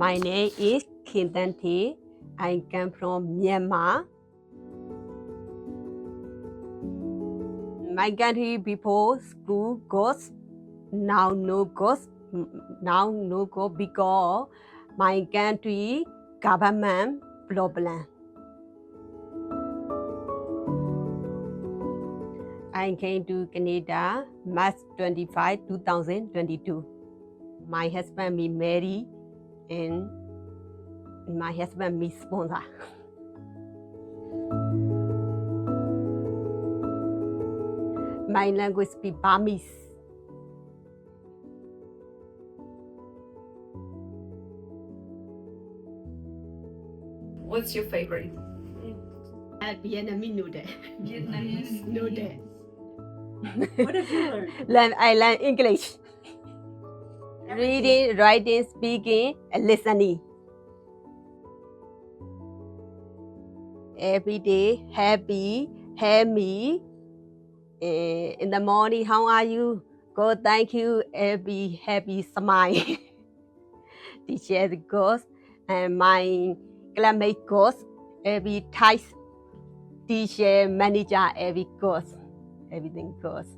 My name is Kintanti. I come from Myanmar. My country before school goes, now no goes, now no go because my country government problem. I came to Canada March 25, 2022. My husband me married and my husband me sponsor. My language be Burmese. What's your favorite? Vietnamese noodle. Vietnamese Noodle. What have you learned? I learn English. Reading, writing, speaking, and listening. Every day, happy, in the morning, how are you? Go, thank you. Every happy smile. Teacher goes, and my classmate goes. Every type teacher, manager, every goes. Everything goes.